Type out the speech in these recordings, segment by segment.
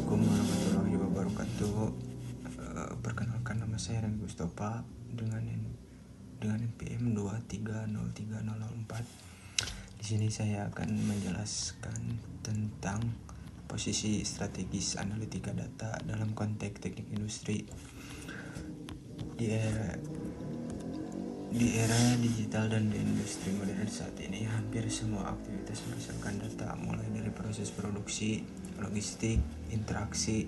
Assalamualaikum warahmatullahi wabarakatuh. Perkenalkan, nama saya Rani Gustopa dengan NPM 2303004. Di sini saya akan menjelaskan tentang posisi strategis analitika data dalam konteks teknik industri. Di era digital dan di industri modern saat ini, hampir semua aktivitas berdasarkan data, mulai dari proses produksi, logistik, interaksi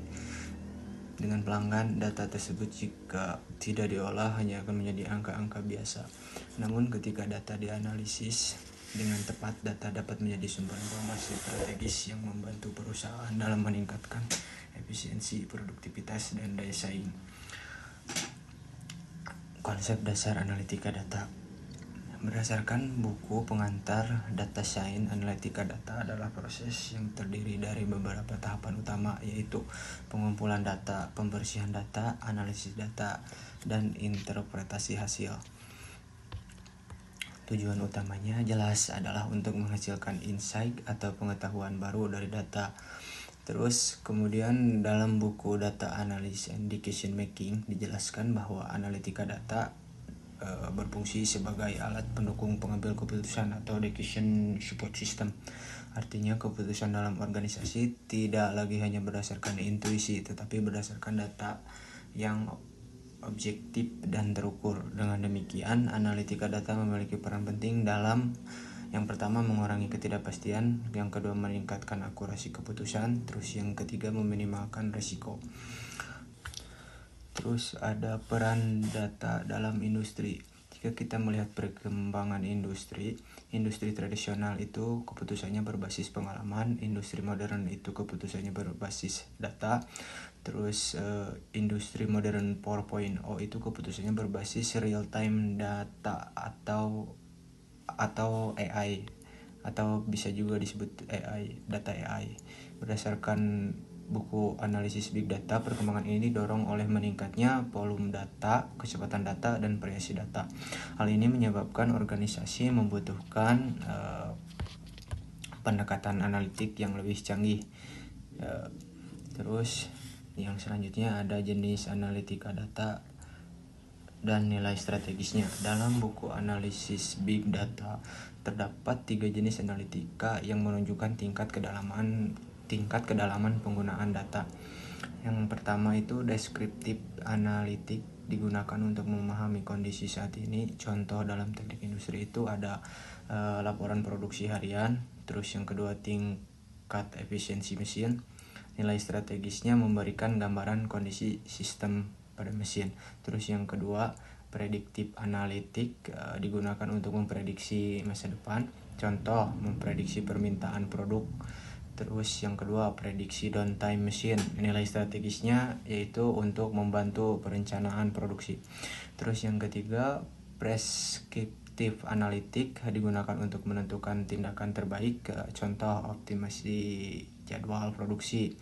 dengan pelanggan. Data tersebut jika tidak diolah hanya akan menjadi angka-angka biasa. Namun ketika data dianalisis dengan tepat, data dapat menjadi sumber informasi strategis yang membantu perusahaan dalam meningkatkan efisiensi, produktivitas, dan daya saing. Konsep dasar analitika data. Berdasarkan buku pengantar Data Science, analitika data adalah proses yang terdiri dari beberapa tahapan utama, yaitu pengumpulan data, pembersihan data, analisis data, dan interpretasi hasil. Tujuan utamanya jelas adalah untuk menghasilkan insight atau pengetahuan baru dari data. Terus kemudian dalam buku Data Analysis and Decision Making dijelaskan bahwa analitika data berfungsi sebagai alat pendukung pengambil keputusan atau decision support system. Artinya keputusan dalam organisasi tidak lagi hanya berdasarkan intuisi, tetapi berdasarkan data yang objektif dan terukur. Dengan demikian, analitika data memiliki peran penting dalam yang pertama, mengurangi ketidakpastian. Yang kedua, meningkatkan akurasi keputusan. Terus yang ketiga, meminimalkan risiko. Terus ada peran data dalam industri. Jika kita melihat perkembangan industri tradisional itu keputusannya berbasis pengalaman, industri modern itu keputusannya berbasis data. Terus industri modern 4.0 itu keputusannya berbasis real time data atau AI, atau bisa juga disebut data AI. Berdasarkan buku analisis big data, perkembangan ini didorong oleh meningkatnya volume data, kecepatan data, dan variasi data. Hal ini menyebabkan organisasi membutuhkan pendekatan analitik yang lebih canggih. Terus yang selanjutnya ada jenis analitika data dan nilai strategisnya. Dalam buku analisis big data terdapat 3 jenis analitika yang menunjukkan tingkat kedalaman penggunaan data. Yang pertama itu deskriptif analitik, digunakan untuk memahami kondisi saat ini. Contoh dalam teknik industri itu ada laporan produksi harian. Terus yang kedua, tingkat efisiensi mesin. Nilai strategisnya memberikan gambaran kondisi sistem pada mesin. Terus yang kedua, prediktif analitik, digunakan untuk memprediksi masa depan. Contoh, memprediksi permintaan produk. Terus yang kedua, prediksi downtime mesin. Nilai strategisnya yaitu untuk membantu perencanaan produksi. Terus yang ketiga, preskriptif analitik, digunakan untuk menentukan tindakan terbaik. Contoh, optimasi jadwal produksi.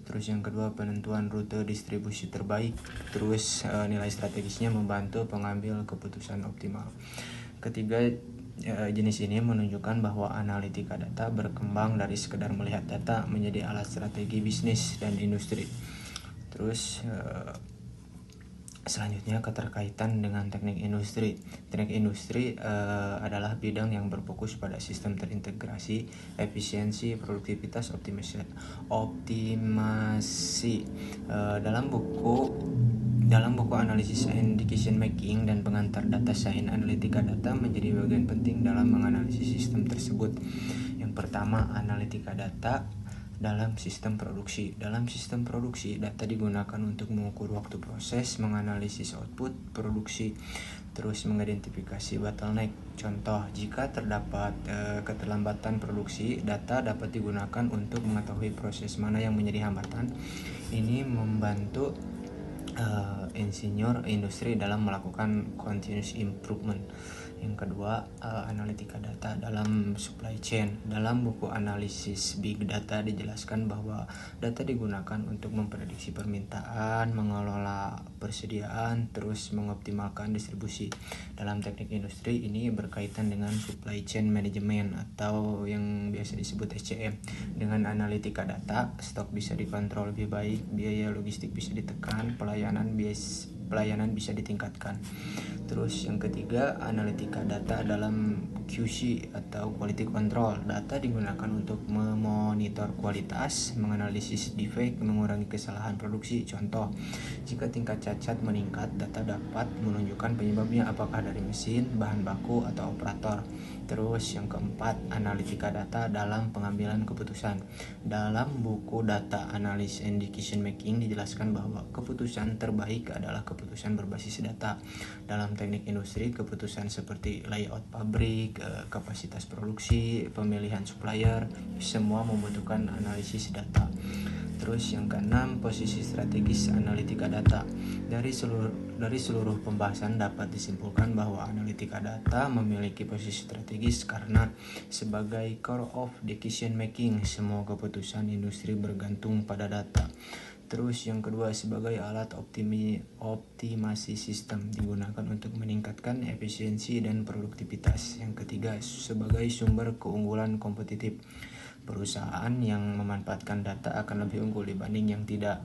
Terus yang kedua, penentuan rute distribusi terbaik. Terus nilai strategisnya membantu pengambil keputusan optimal. Ketiga, jenis ini menunjukkan bahwa analitika data berkembang dari sekedar melihat data menjadi alat strategi bisnis dan industri. Terus selanjutnya, keterkaitan dengan teknik industri. Teknik industri adalah bidang yang berfokus pada sistem terintegrasi, efisiensi, produktivitas, optimasi. Dalam buku analisis and decision making dan pengantar data science, analitika data menjadi bagian penting dalam menganalisis sistem tersebut. Yang pertama, analitika data dalam sistem produksi. Dalam sistem produksi, data digunakan untuk mengukur waktu proses, menganalisis output produksi, terus mengidentifikasi bottleneck. Contoh, jika terdapat keterlambatan produksi, data dapat digunakan untuk mengetahui proses mana yang menjadi hambatan. Ini membantu insinyur industri dalam melakukan continuous improvement. Yang kedua, analitika data dalam supply chain. Dalam buku analisis Big Data dijelaskan bahwa data digunakan untuk memprediksi permintaan, mengelola persediaan, terus mengoptimalkan distribusi. Dalam teknik industri ini berkaitan dengan supply chain management atau yang biasa disebut SCM. Dengan analitika data, stok bisa dikontrol lebih baik, biaya logistik bisa ditekan, pelayanan bisa ditingkatkan. Terus yang ketiga, analitika data dalam QC atau quality control. Data digunakan untuk memonitor kualitas, menganalisis defect, mengurangi kesalahan produksi. Contoh, jika tingkat cacat meningkat, data dapat menunjukkan penyebabnya apakah dari mesin, bahan baku, atau operator. Terus yang keempat, analitika data dalam pengambilan keputusan. Dalam buku Data Analysis and Decision Making dijelaskan bahwa keputusan terbaik adalah keputusan berbasis data. Dalam teknik industri, keputusan seperti layout pabrik, kapasitas produksi, pemilihan supplier, semua membutuhkan analisis data. Terus yang keenam, posisi strategis analitika data. Dari seluruh pembahasan dapat disimpulkan bahwa analitika data memiliki posisi strategis karena sebagai core of decision making, semua keputusan industri bergantung pada data. Terus yang kedua, sebagai alat optimasi sistem digunakan untuk meningkatkan efisiensi dan produktivitas. Yang ketiga, sebagai sumber keunggulan kompetitif. Perusahaan yang memanfaatkan data akan lebih unggul dibanding yang tidak.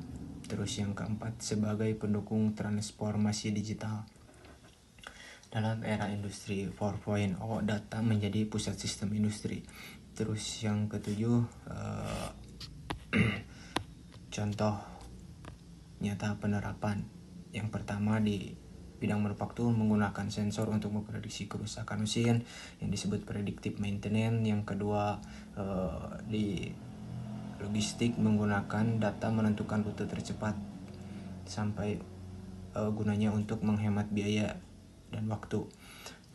Terus yang keempat, sebagai pendukung transformasi digital. Dalam era industri 4.0, data menjadi pusat sistem industri. Terus yang ketujuh, contoh nyata penerapan. Yang pertama, di bidang manufaktur menggunakan sensor untuk memprediksi kerusakan mesin yang disebut predictive maintenance. Yang kedua, di logistik menggunakan data menentukan rute tercepat sampai gunanya untuk menghemat biaya dan waktu.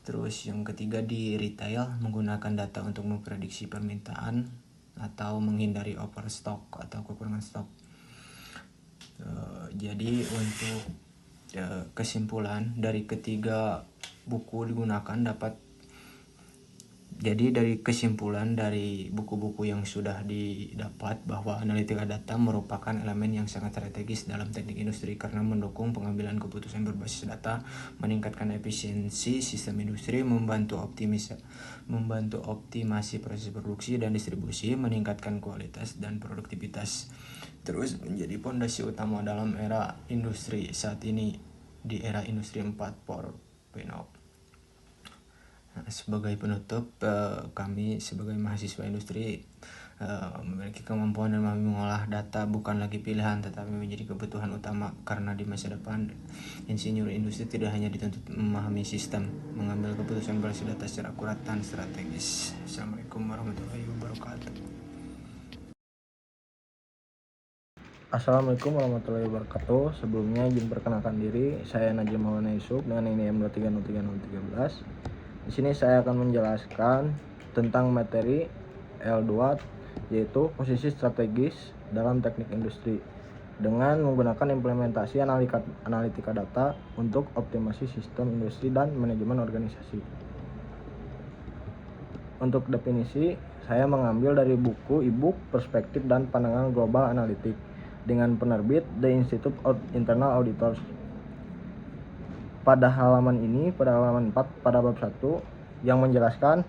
Terus yang ketiga, di retail menggunakan data untuk memprediksi permintaan atau menghindari overstock atau kekurangan stok. Jadi untuk kesimpulan dari ketiga buku digunakan dari kesimpulan dari buku-buku yang sudah didapat bahwa analitika data merupakan elemen yang sangat strategis dalam teknik industri karena mendukung pengambilan keputusan berbasis data, meningkatkan efisiensi sistem industri, membantu optimasi proses produksi dan distribusi, meningkatkan kualitas dan produktivitas. Terus menjadi fondasi utama dalam era industri saat ini, di era industri 4.0. Sebagai penutup, kami sebagai mahasiswa industri memiliki kemampuan dan memahami mengolah data bukan lagi pilihan tetapi menjadi kebutuhan utama karena di masa depan insinyur industri tidak hanya dituntut memahami sistem, mengambil keputusan berbasis data secara akurat dan strategis. Assalamualaikum warahmatullahi wabarakatuh. Assalamualaikum warahmatullahi wabarakatuh. Sebelumnya izin perkenalkan diri, saya Najim Maulana Yusuf dengan NIM 2303013. Di sini saya akan menjelaskan tentang materi L2, yaitu posisi strategis dalam teknik industri dengan menggunakan implementasi analitika data untuk optimasi sistem industri dan manajemen organisasi. Untuk definisi, saya mengambil dari buku e-book Perspektif dan Pandangan Global Analitik dengan penerbit The Institute of Internal Auditors. Pada halaman 4 pada bab 1 yang menjelaskan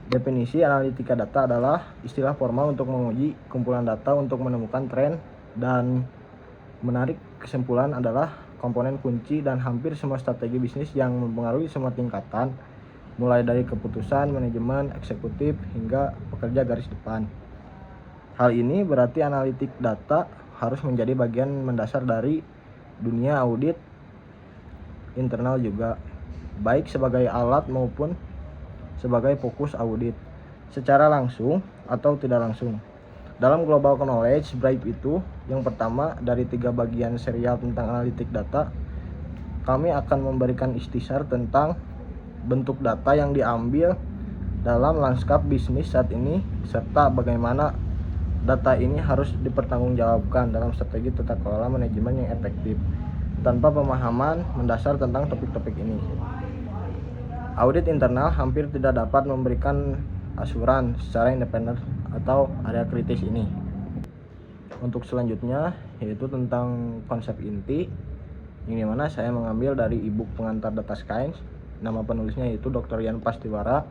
definisi analitika data adalah istilah formal untuk menguji kumpulan data untuk menemukan tren dan menarik kesimpulan adalah komponen kunci dan hampir semua strategi bisnis yang mempengaruhi semua tingkatan mulai dari keputusan, manajemen, eksekutif hingga pekerja garis depan. Hal ini berarti analitik data harus menjadi bagian mendasar dari dunia audit internal juga, baik sebagai alat maupun sebagai fokus audit, secara langsung atau tidak langsung. Dalam Global Knowledge Brief itu, yang pertama dari 3 bagian serial tentang analitik data, kami akan memberikan ikhtisar tentang bentuk data yang diambil dalam lanskap bisnis saat ini, serta bagaimana data ini harus dipertanggungjawabkan dalam strategi tata kelola manajemen yang efektif tanpa pemahaman mendasar tentang topik-topik ini. Audit internal hampir tidak dapat memberikan asuran secara independen atau area kritis ini. Untuk selanjutnya yaitu tentang konsep inti, yang dimana saya mengambil dari e-book pengantar data science. Nama penulisnya yaitu Dr. Yan Pastiwara,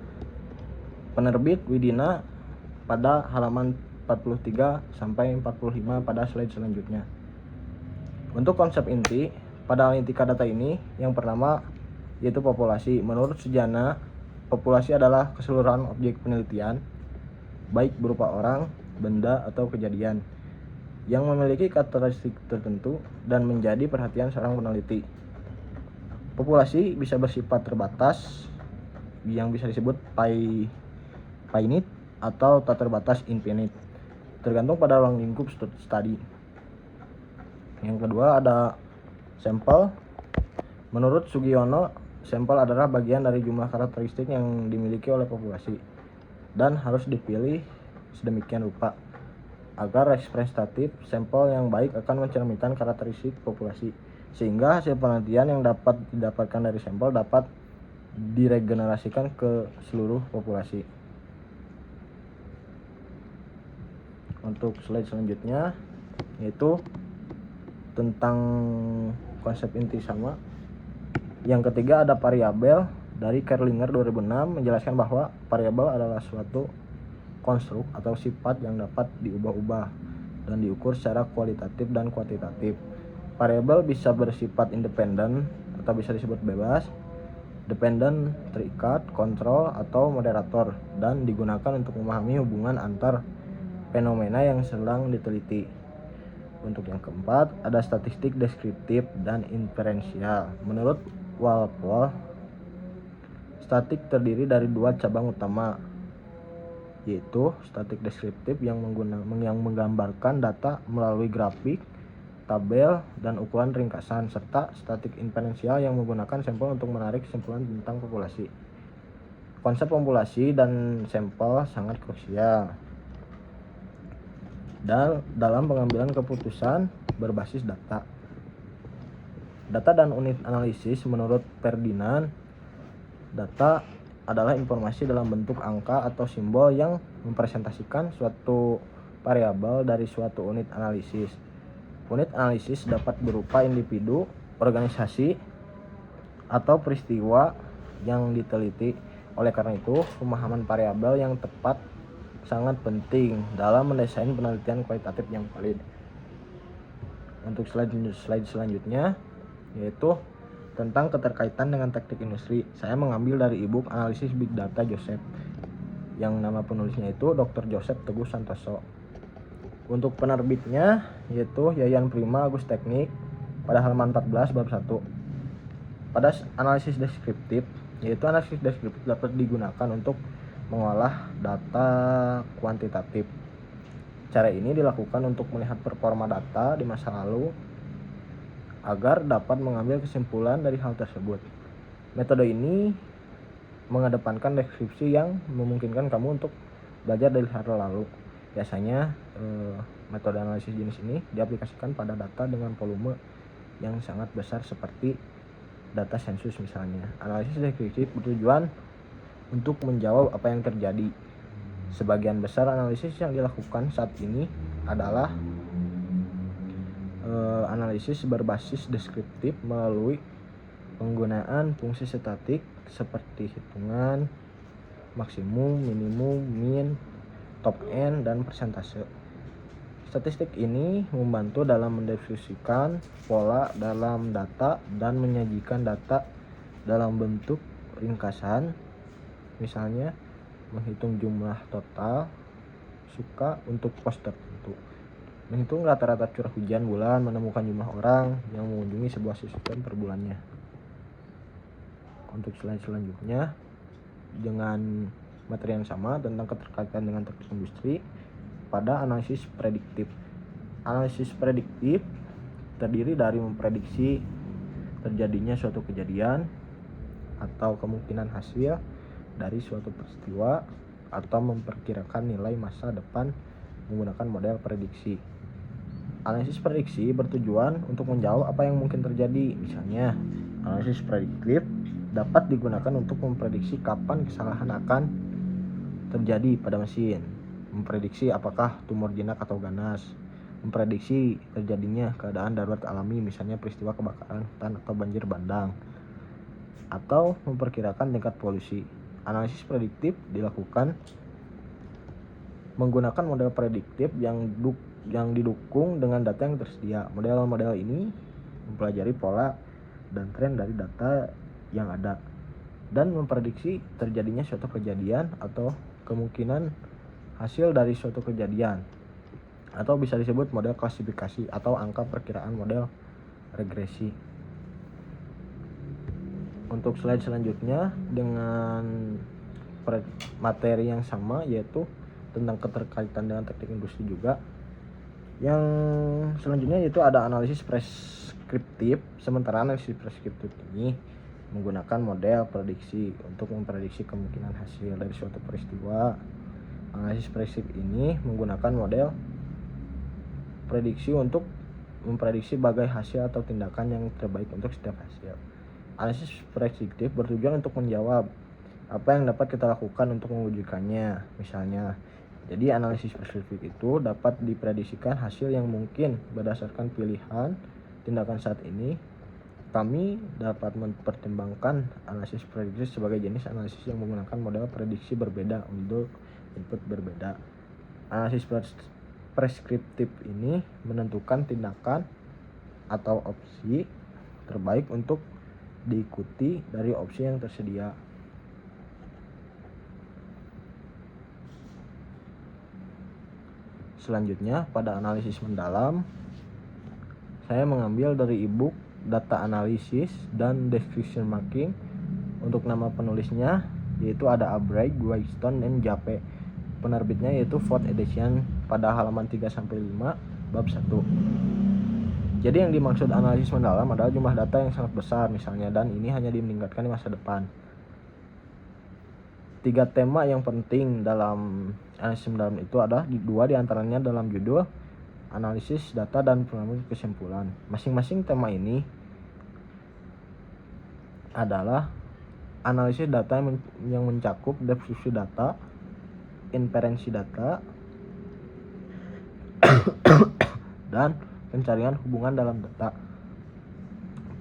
penerbit Widina, pada halaman 43 sampai 45 pada slide selanjutnya. Untuk konsep inti pada analitika data ini, yang pertama yaitu populasi. Menurut Sujana, populasi adalah keseluruhan objek penelitian, baik berupa orang, benda, atau kejadian, yang memiliki karakteristik tertentu dan menjadi perhatian seorang peneliti. Populasi bisa bersifat terbatas, yang bisa disebut finite, atau tak terbatas infinite, tergantung pada ruang lingkup studi. Yang kedua ada sampel. Menurut Sugiono, sampel adalah bagian dari jumlah karakteristik yang dimiliki oleh populasi dan harus dipilih sedemikian rupa agar representatif sampel yang baik akan mencerminkan karakteristik populasi, sehingga hasil penelitian yang dapat didapatkan dari sampel dapat diregenerasikan ke seluruh populasi. Untuk slide selanjutnya yaitu tentang konsep inti sama. Yang ketiga ada variabel. Dari Kerlinger 2006 menjelaskan bahwa variabel adalah suatu konstruk atau sifat yang dapat diubah-ubah dan diukur secara kualitatif dan kuantitatif. Variabel bisa bersifat independen atau bisa disebut bebas, dependen, terikat, kontrol, atau moderator, dan digunakan untuk memahami hubungan antar fenomena yang sedang diteliti. Untuk yang keempat ada statistik deskriptif dan inferensial. Menurut Walpole, statik terdiri dari dua cabang utama, yaitu statik deskriptif yang menggambarkan data melalui grafik, tabel, dan ukuran ringkasan, serta statik inferensial yang menggunakan sampel untuk menarik kesimpulan tentang populasi. Konsep populasi dan sampel sangat krusial dan dalam pengambilan keputusan berbasis data. Data dan unit analisis. Menurut Ferdinand, data adalah informasi dalam bentuk angka atau simbol yang mempresentasikan suatu variabel dari suatu unit analisis. Unit analisis dapat berupa individu, organisasi, atau peristiwa yang diteliti. Oleh karena itu, pemahaman variabel yang tepat sangat penting dalam mendesain penelitian kualitatif yang valid. Untuk slide selanjutnya yaitu tentang keterkaitan dengan teknik industri. Saya mengambil dari e-book Analisis Big Data Joseph, yang nama penulisnya itu Dr. Joseph Teguh Santoso. Untuk penerbitnya yaitu Yayan Prima Agus Teknik pada halaman 14 bab 1. Pada analisis deskriptif, yaitu analisis deskriptif dapat digunakan untuk mengolah data kuantitatif. Cara ini dilakukan untuk melihat performa data di masa lalu agar dapat mengambil kesimpulan dari hal tersebut. Metode ini mengedepankan deskripsi yang memungkinkan kamu untuk belajar dari hal lalu. Biasanya metode analisis jenis ini diaplikasikan pada data dengan volume yang sangat besar seperti data sensus misalnya. Analisis deskriptif bertujuan untuk menjawab apa yang terjadi. Sebagian besar analisis yang dilakukan saat ini adalah analisis berbasis deskriptif melalui penggunaan fungsi statistik seperti hitungan maksimum, minimum, min, top n, dan persentase. Statistik ini membantu dalam mendeskripsikan pola dalam data dan menyajikan data dalam bentuk ringkasan. Misalnya, menghitung jumlah total suka untuk pos tertentu, menghitung rata-rata curah hujan bulan, menemukan jumlah orang yang mengunjungi sebuah sistem per bulannya. Untuk slide selanjutnya, dengan materi yang sama tentang keterkaitan dengan teknik industri pada analisis prediktif. Analisis prediktif terdiri dari memprediksi terjadinya suatu kejadian atau kemungkinan hasil dari suatu peristiwa atau memperkirakan nilai masa depan menggunakan model prediksi. Analisis prediksi bertujuan untuk menjawab apa yang mungkin terjadi. Misalnya, analisis prediktif dapat digunakan untuk memprediksi kapan kesalahan akan terjadi pada mesin, memprediksi apakah tumor jinak atau ganas, memprediksi terjadinya keadaan darurat alami, misalnya peristiwa kebakaran hutan atau banjir bandang, atau memperkirakan tingkat polusi. Analisis prediktif dilakukan menggunakan model prediktif yang didukung dengan data yang tersedia. Model-model ini mempelajari pola dan tren dari data yang ada dan memprediksi terjadinya suatu kejadian atau kemungkinan hasil dari suatu kejadian, atau bisa disebut model klasifikasi atau angka perkiraan model regresi. Untuk slide selanjutnya dengan materi yang sama, yaitu tentang keterkaitan dengan teknik industri juga. Yang selanjutnya yaitu ada analisis preskriptif. Sementara analisis preskriptif ini menggunakan model prediksi untuk memprediksi kemungkinan hasil dari suatu peristiwa. Analisis preskriptif ini menggunakan model prediksi untuk memprediksi bagai hasil atau tindakan yang terbaik untuk setiap hasil. Analisis preskriptif bertujuan untuk menjawab apa yang dapat kita lakukan untuk mewujudkannya. Misalnya, jadi analisis preskriptif itu dapat diprediksikan hasil yang mungkin berdasarkan pilihan tindakan saat ini. Kami dapat mempertimbangkan analisis prediksi sebagai jenis analisis yang menggunakan model prediksi berbeda untuk input berbeda. Analisis preskriptif ini menentukan tindakan atau opsi terbaik untuk diikuti dari opsi yang tersedia. Selanjutnya, pada analisis mendalam, saya mengambil dari ebook Data Analysis dan Decision Making. Untuk nama penulisnya yaitu ada Albright, Whitestone, dan Jape. Penerbitnya yaitu 4th edition pada halaman 3-5 bab 1. Jadi yang dimaksud analisis mendalam adalah jumlah data yang sangat besar misalnya, dan ini hanya dimeningkatkan di masa depan. 3 tema yang penting dalam analisis mendalam itu adalah 2 diantaranya dalam judul analisis data dan pengambilan kesimpulan. Masing-masing tema ini adalah analisis data yang mencakup deskripsi data, inferensi data, dan pencarian hubungan dalam data.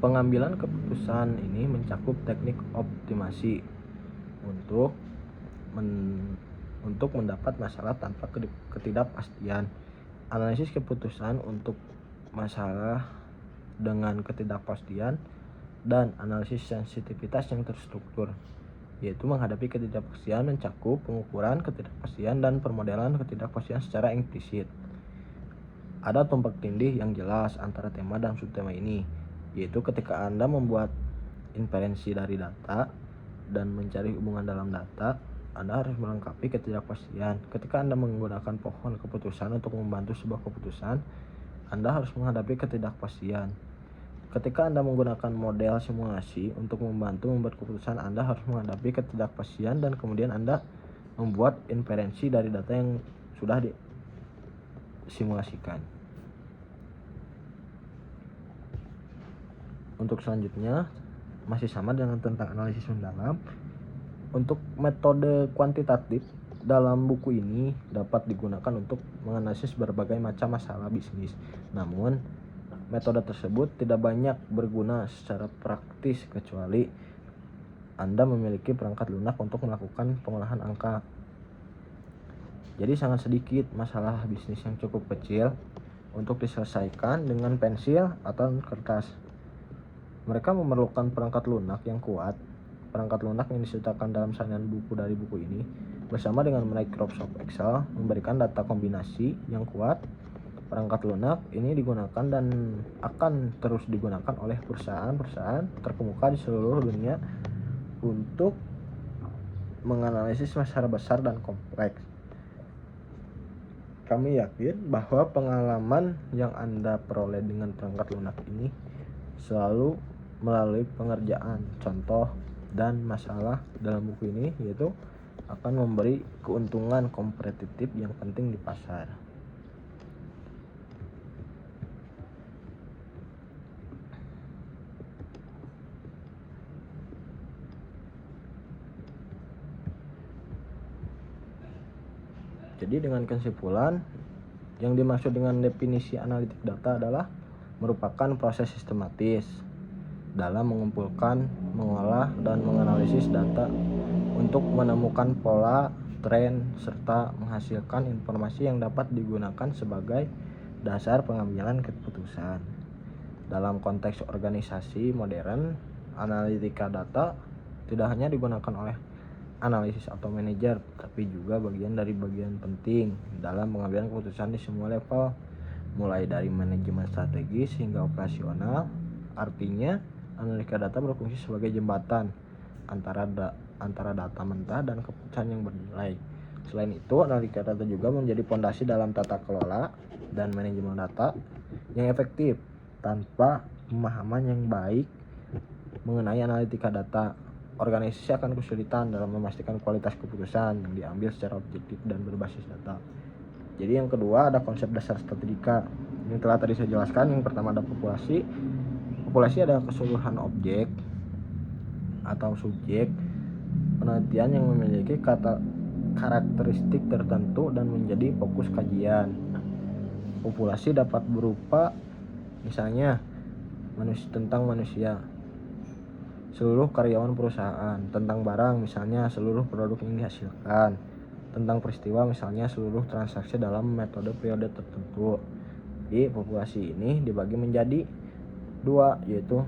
Pengambilan keputusan ini mencakup teknik optimasi untuk mendapat masalah tanpa ketidakpastian. Analisis keputusan untuk masalah dengan ketidakpastian, dan analisis sensitivitas yang terstruktur, yaitu menghadapi ketidakpastian mencakup pengukuran ketidakpastian dan permodelan ketidakpastian secara implisit. Ada tumpak tindih yang jelas antara tema dan subtema ini, yaitu ketika Anda membuat inferensi dari data dan mencari hubungan dalam data, Anda harus melengkapi ketidakpastian. Ketika Anda menggunakan pohon keputusan untuk membantu sebuah keputusan, Anda harus menghadapi ketidakpastian. Ketika Anda menggunakan model simulasi untuk membantu membuat keputusan, Anda harus menghadapi ketidakpastian, dan kemudian Anda membuat inferensi dari data yang sudah disimulasikan. Untuk selanjutnya masih sama dengan tentang analisis mendalam. Untuk metode kuantitatif dalam buku ini dapat digunakan untuk menganalisis berbagai macam masalah bisnis. Namun, metode tersebut tidak banyak berguna secara praktis kecuali Anda memiliki perangkat lunak untuk melakukan pengolahan angka. Jadi sangat sedikit masalah bisnis yang cukup kecil untuk diselesaikan dengan pensil atau kertas. Mereka memerlukan perangkat lunak yang kuat. Perangkat lunak yang disertakan dalam salinan buku dari buku ini bersama dengan Microsoft Excel memberikan data kombinasi yang kuat. Perangkat lunak ini digunakan dan akan terus digunakan oleh perusahaan-perusahaan terkemuka di seluruh dunia untuk menganalisis masalah besar dan kompleks. Kami yakin bahwa pengalaman yang Anda peroleh dengan perangkat lunak ini selalu melalui pengerjaan contoh dan masalah dalam buku ini, yaitu akan memberi keuntungan kompetitif yang penting di pasar. Jadi dengan kesimpulan, yang dimaksud dengan definisi analitik data adalah merupakan proses sistematis dalam mengumpulkan, mengolah, dan menganalisis data untuk menemukan pola, tren, serta menghasilkan informasi yang dapat digunakan sebagai dasar pengambilan keputusan. Dalam konteks organisasi modern, analitika data tidak hanya digunakan oleh analisis atau manajer, tapi juga bagian penting dalam pengambilan keputusan di semua level, mulai dari manajemen strategis hingga operasional. Artinya, analitika data berfungsi sebagai jembatan antara data mentah dan keputusan yang bernilai. Selain itu, analitika data juga menjadi fondasi dalam tata kelola dan manajemen data yang efektif. Tanpa pemahaman yang baik mengenai analitika data, organisasi akan kesulitan dalam memastikan kualitas keputusan yang diambil secara objektif dan berbasis data. Jadi yang kedua ada konsep dasar statistika. Ini telah tadi saya jelaskan. Yang pertama ada populasi. Populasi adalah keseluruhan objek atau subjek penelitian yang memiliki karakteristik tertentu dan menjadi fokus kajian. Populasi dapat berupa misalnya tentang manusia, seluruh karyawan perusahaan, tentang barang misalnya seluruh produk yang dihasilkan, tentang peristiwa misalnya seluruh transaksi dalam metode periode tertentu. Jadi populasi ini dibagi menjadi dua, yaitu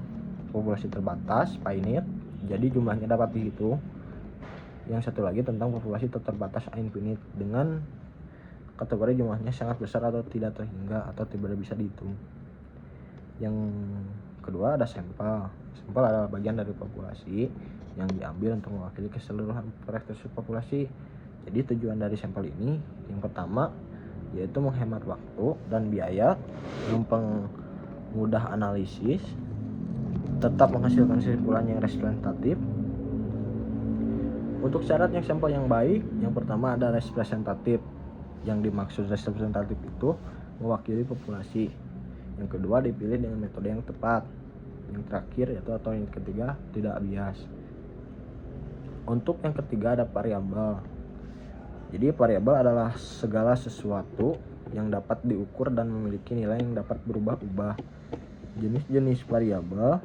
populasi terbatas finite, jadi jumlahnya dapat dihitung. Yang satu lagi tentang populasi terbatas infinite, dengan kategori jumlahnya sangat besar atau tidak terhingga atau tidak bisa dihitung. Yang kedua ada sampel. Sampel adalah bagian dari populasi yang diambil untuk mewakili keseluruhan karakteristik populasi. Jadi tujuan dari sampel ini yang pertama yaitu menghemat waktu dan biaya, mempermudah analisis, tetap menghasilkan kesimpulan yang representatif. Untuk syarat yang sampel yang baik, yang pertama ada representatif. Yang dimaksud representatif itu mewakili populasi. Yang kedua dipilih dengan metode yang tepat. Yang terakhir atau yang ketiga tidak bias. Untuk yang ketiga ada variabel. Jadi variabel adalah segala sesuatu yang dapat diukur dan memiliki nilai yang dapat berubah-ubah. Jenis-jenis variabel.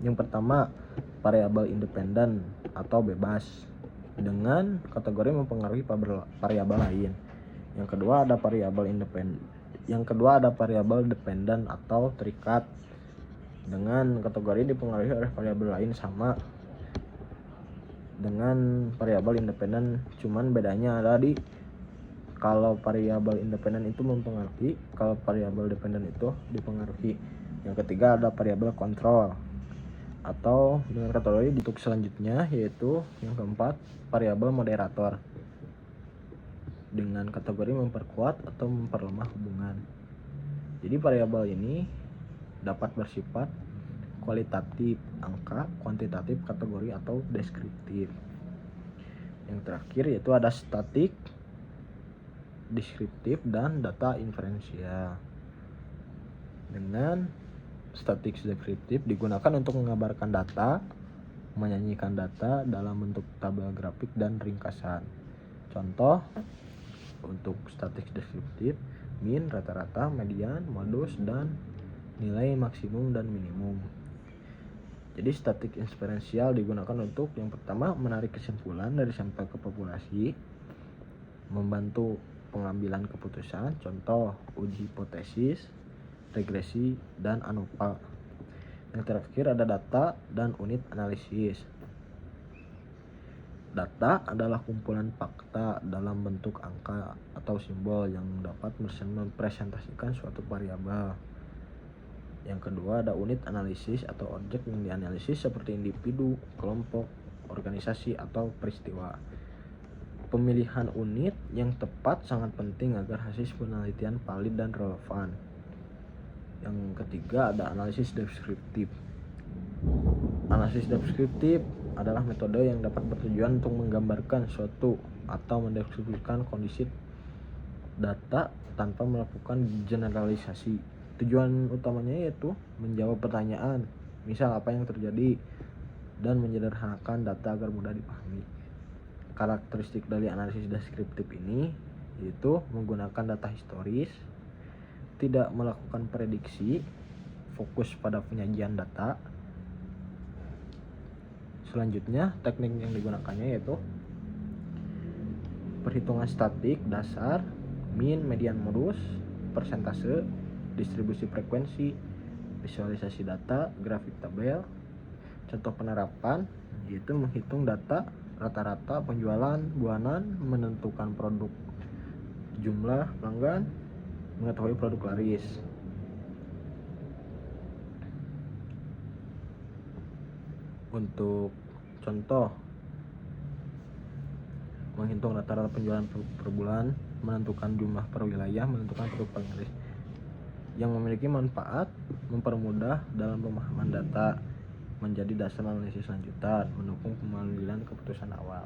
Yang pertama variabel independen atau bebas dengan kategori mempengaruhi variabel lain. Yang kedua ada variabel independen. Yang kedua ada variabel dependen atau terikat dengan kategori dipengaruhi oleh variabel lain sama dengan variabel independen, cuman bedanya ada di kalau variabel independen itu mempengaruhi, kalau variabel dependen itu dipengaruhi. Yang ketiga ada variabel kontrol atau dengan kategori untuk selanjutnya, yaitu yang keempat variabel moderator dengan kategori memperkuat atau memperlemah hubungan. Jadi variabel ini dapat bersifat kualitatif, angka, kuantitatif, kategori, atau deskriptif. Yang terakhir yaitu ada statik, deskriptif, dan data inferensial. Dengan statik deskriptif digunakan untuk mengabarkan data, menyanyikan data dalam bentuk tabel grafik dan ringkasan. Contoh untuk statik deskriptif, min, rata-rata, median, modus, dan nilai maksimum dan minimum. Jadi statik inferensial digunakan untuk yang pertama menarik kesimpulan dari sampel ke populasi, membantu pengambilan keputusan, contoh uji hipotesis, regresi, dan ANOVA. Yang terakhir ada data dan unit analisis. Data adalah kumpulan fakta dalam bentuk angka atau simbol yang dapat mempresentasikan suatu variabel. Yang kedua ada unit analisis atau objek yang dianalisis seperti individu, kelompok, organisasi, atau peristiwa. Pemilihan unit yang tepat sangat penting agar hasil penelitian valid dan relevan. Yang ketiga ada analisis deskriptif. Analisis deskriptif adalah metode yang dapat bertujuan untuk menggambarkan suatu atau mendeskripsikan kondisi data tanpa melakukan generalisasi. Tujuan utamanya yaitu menjawab pertanyaan, misal apa yang terjadi, dan menyederhanakan data agar mudah dipahami. Karakteristik dari analisis deskriptif ini yaitu menggunakan data historis, tidak melakukan prediksi, fokus pada penyajian data. Selanjutnya, teknik yang digunakannya yaitu perhitungan statik dasar, mean, median, modus, persentase, distribusi frekuensi, visualisasi data, grafik tabel. Contoh penerapan yaitu menghitung data rata-rata penjualan bulanan, menentukan produk jumlah pelanggan, mengetahui produk laris. Untuk contoh, menghitung rata-rata penjualan per bulan, menentukan jumlah per wilayah, menentukan produk paling laris. Yang memiliki manfaat mempermudah dalam pemahaman data, menjadi dasar analisis lanjutan, mendukung pengambilan keputusan awal.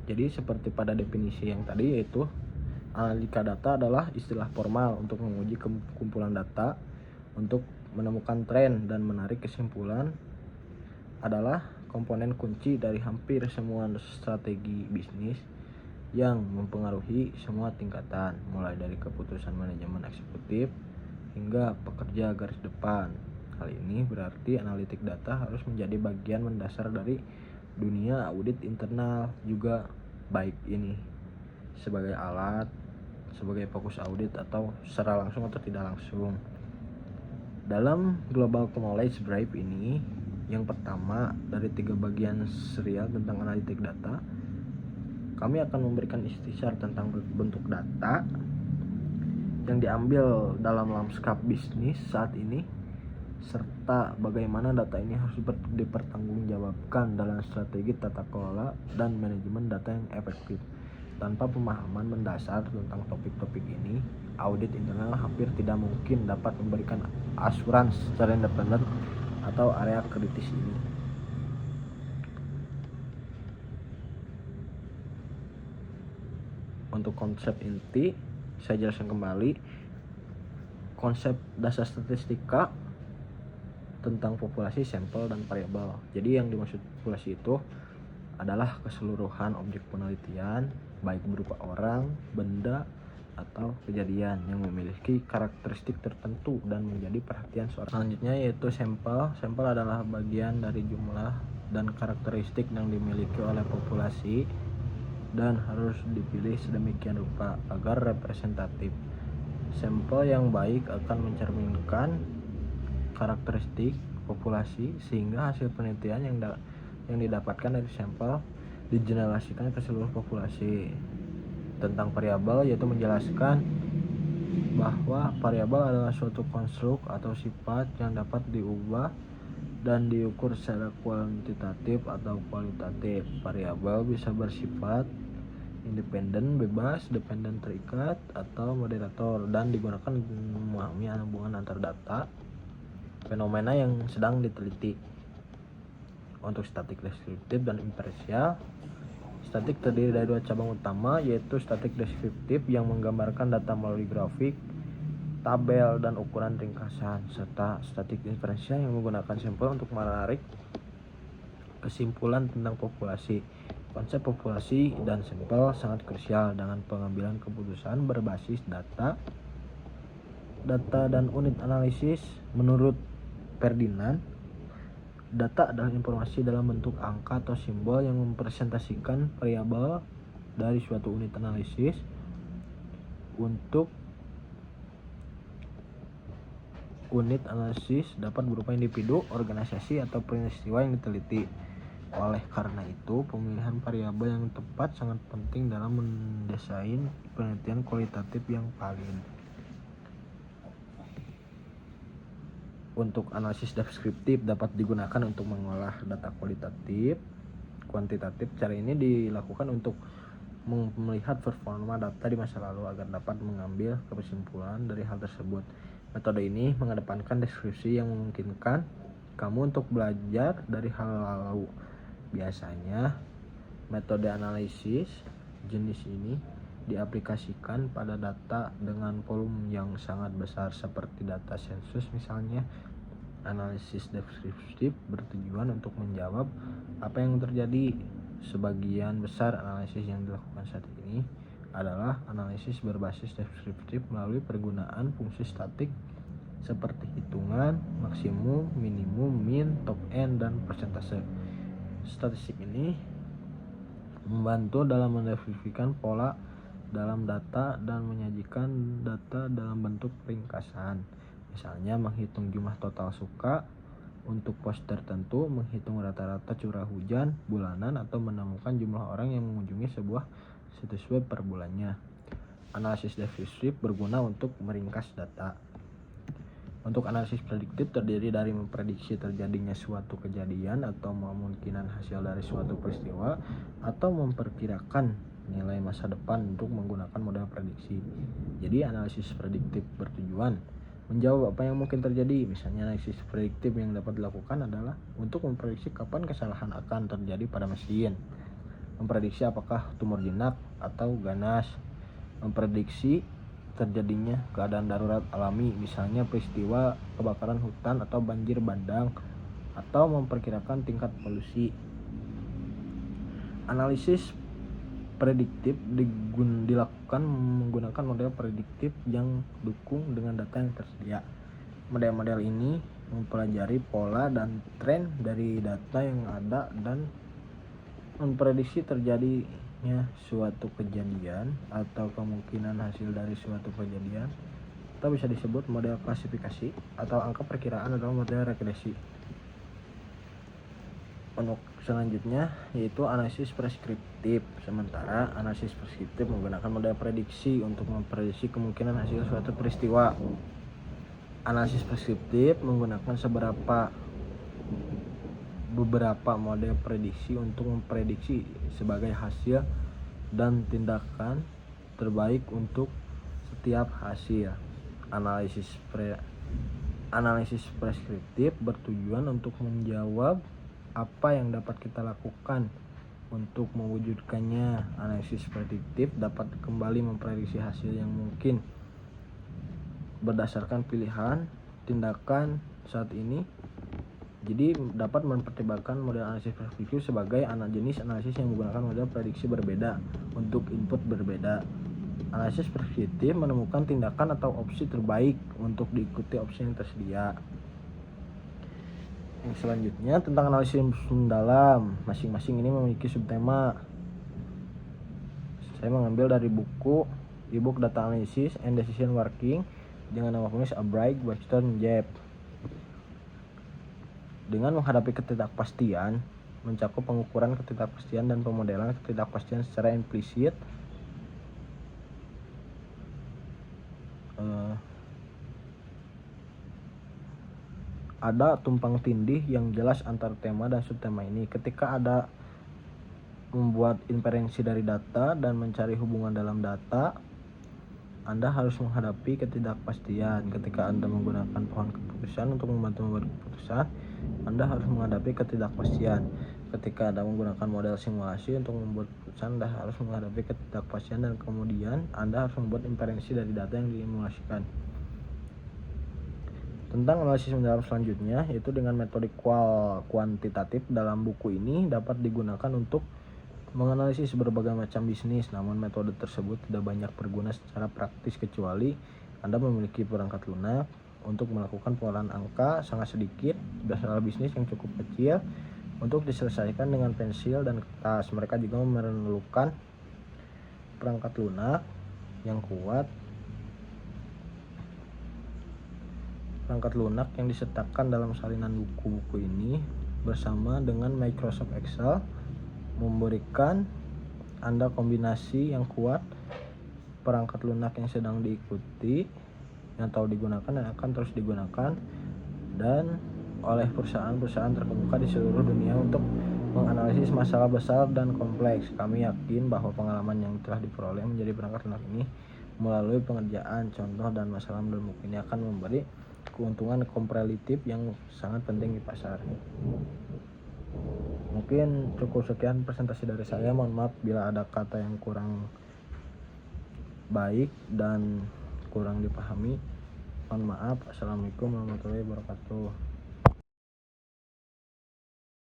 Jadi seperti pada definisi yang tadi, yaitu analika data adalah istilah formal untuk menguji kumpulan data untuk menemukan tren dan menarik kesimpulan, adalah komponen kunci dari hampir semua strategi bisnis yang mempengaruhi semua tingkatan, mulai dari keputusan manajemen eksekutif hingga pekerja garis depan. Hal ini berarti analitik data harus menjadi bagian mendasar dari dunia audit internal juga, baik ini sebagai alat, sebagai fokus audit, atau secara langsung atau tidak langsung. Dalam Global Knowledge Brief ini, yang pertama dari 3 bagian serial tentang analitik data, kami akan memberikan ikhtisar tentang bentuk data yang diambil dalam lanskap bisnis saat ini, serta bagaimana data ini harus dipertanggungjawabkan dalam strategi tata kelola dan manajemen data yang efektif. Tanpa pemahaman mendasar tentang topik-topik ini, audit internal hampir tidak mungkin dapat memberikan asuransi secara independen atau area kritis ini. Untuk konsep inti, saya jelaskan kembali. Konsep dasar statistika tentang populasi, sampel, dan variabel. Jadi yang dimaksud populasi itu adalah keseluruhan objek penelitian, baik berupa orang, benda, atau kejadian yang memiliki karakteristik tertentu dan menjadi perhatian seorang. Selanjutnya yaitu sampel. Sampel adalah bagian dari jumlah dan karakteristik yang dimiliki oleh populasi dan harus dipilih sedemikian rupa agar representatif. Sampel yang baik akan mencerminkan karakteristik populasi sehingga hasil penelitian yang didapatkan dari sampel digeneralisasikan ke seluruh populasi. Tentang variabel yaitu menjelaskan bahwa variabel adalah suatu konstruk atau sifat yang dapat diubah dan diukur secara kuantitatif atau kualitatif. Variabel bisa bersifat independen, bebas, dependen, terikat, atau moderator, dan digunakan untuk memahami hubungan antar data fenomena yang sedang diteliti. Untuk statik deskriptif dan imparsial, statik terdiri dari 2 cabang utama, yaitu statik deskriptif yang menggambarkan data melalui grafik, tabel, dan ukuran ringkasan, serta statik imparsial yang menggunakan sampel untuk menarik kesimpulan tentang populasi. Konsep populasi dan sampel sangat krusial dengan pengambilan keputusan berbasis data dan unit analisis. Menurut Ferdinand, data adalah informasi dalam bentuk angka atau simbol yang mempresentasikan variabel dari suatu unit analisis. Untuk unit analisis dapat berupa individu, organisasi, atau peristiwa yang diteliti. Oleh karena itu, pemilihan variabel yang tepat sangat penting dalam mendesain penelitian kualitatif yang valid. Untuk analisis deskriptif dapat digunakan untuk mengolah data kuantitatif. Cara ini dilakukan untuk melihat performa data di masa lalu agar dapat mengambil kesimpulan dari hal tersebut. Metode ini mengedepankan deskripsi yang memungkinkan kamu untuk belajar dari hal lalu. Biasanya, metode analisis jenis ini diaplikasikan pada data dengan volume yang sangat besar seperti data sensus misalnya. Analisis deskriptif bertujuan untuk menjawab apa yang terjadi. Sebagian besar analisis yang dilakukan saat ini adalah analisis berbasis deskriptif melalui penggunaan fungsi statik seperti hitungan, maksimum, minimum, min, top end, dan persentase. Statistik ini membantu dalam mendefinisikan pola dalam data dan menyajikan data dalam bentuk ringkasan. Misalnya menghitung jumlah total suka untuk pos tertentu, menghitung rata-rata curah hujan bulanan, atau menemukan jumlah orang yang mengunjungi sebuah situs web per bulannya. Analisis deskriptif berguna untuk meringkas data. Untuk analisis prediktif terdiri dari memprediksi terjadinya suatu kejadian atau kemungkinan hasil dari suatu peristiwa, atau memperkirakan nilai masa depan untuk menggunakan model prediksi. Jadi analisis prediktif bertujuan menjawab apa yang mungkin terjadi. Misalnya analisis prediktif yang dapat dilakukan adalah untuk memprediksi kapan kesalahan akan terjadi pada mesin, memprediksi apakah tumor jinak atau ganas, memprediksi terjadinya keadaan darurat alami, misalnya peristiwa kebakaran hutan atau banjir bandang, atau memperkirakan tingkat polusi. Analisis prediktif dilakukan menggunakan model prediktif yang dukung dengan data yang tersedia. Model-model ini mempelajari pola dan tren dari data yang ada dan memprediksi terjadinya suatu kejadian atau kemungkinan hasil dari suatu kejadian, atau bisa disebut model klasifikasi atau angka perkiraan adalah model regresi. Untuk selanjutnya yaitu analisis preskriptif. Sementara analisis preskriptif menggunakan model prediksi untuk memprediksi kemungkinan hasil suatu peristiwa. Analisis preskriptif menggunakan beberapa model prediksi untuk memprediksi sebagai hasil dan tindakan terbaik untuk setiap hasil. Analisis preskriptif bertujuan untuk menjawab apa yang dapat kita lakukan untuk mewujudkannya. Analisis prediktif dapat kembali memprediksi hasil yang mungkin berdasarkan pilihan tindakan saat ini. Jadi dapat mempertimbangkan model analisis prediktif sebagai jenis analisis yang menggunakan model prediksi berbeda untuk input berbeda. Analisis prediktif menemukan tindakan atau opsi terbaik untuk diikuti opsi yang tersedia. Yang selanjutnya tentang analisis mendalam. Masing-masing ini memiliki subtema. Saya mengambil dari buku ebook Data Analysis and Decision Working dengan nama penulis Albright, Webster, Jebb. Dengan menghadapi ketidakpastian, mencakup pengukuran ketidakpastian dan pemodelan ketidakpastian secara implisit. Ada tumpang tindih yang jelas antar tema dan subtema ini. Ketika ada membuat inferensi dari data dan mencari hubungan dalam data, Anda harus menghadapi ketidakpastian. Ketika Anda menggunakan pohon keputusan untuk membantu membuat keputusan, Anda harus menghadapi ketidakpastian. Ketika Anda menggunakan model simulasi untuk membuat keputusan, Anda harus menghadapi ketidakpastian, dan kemudian Anda harus membuat inferensi dari data yang disimulasikan. Tentang analisis mendalam selanjutnya, yaitu dengan metode kuantitatif. Dalam buku ini dapat digunakan untuk menganalisis berbagai macam bisnis, namun metode tersebut tidak banyak berguna secara praktis kecuali Anda memiliki perangkat lunak untuk melakukan pengolahan angka sangat sedikit, masalah bisnis yang cukup kecil untuk diselesaikan dengan pensil dan kertas. Mereka juga memerlukan perangkat lunak yang kuat. Perangkat lunak yang disertakan dalam salinan buku-buku ini bersama dengan Microsoft Excel memberikan Anda kombinasi yang kuat perangkat lunak yang sedang diikuti, yang tahu digunakan dan akan terus digunakan dan oleh perusahaan-perusahaan terkemuka di seluruh dunia untuk menganalisis masalah besar dan kompleks. Kami yakin bahwa pengalaman yang telah diperoleh menjadi perangkat lunak ini melalui pengerjaan contoh dan masalah dalam buku ini akan memberi keuntungan komparatif yang sangat penting di pasar. Mungkin cukup sekian presentasi dari saya. Mohon maaf bila ada kata yang kurang baik dan kurang dipahami, mohon maaf. Assalamualaikum warahmatullahi wabarakatuh.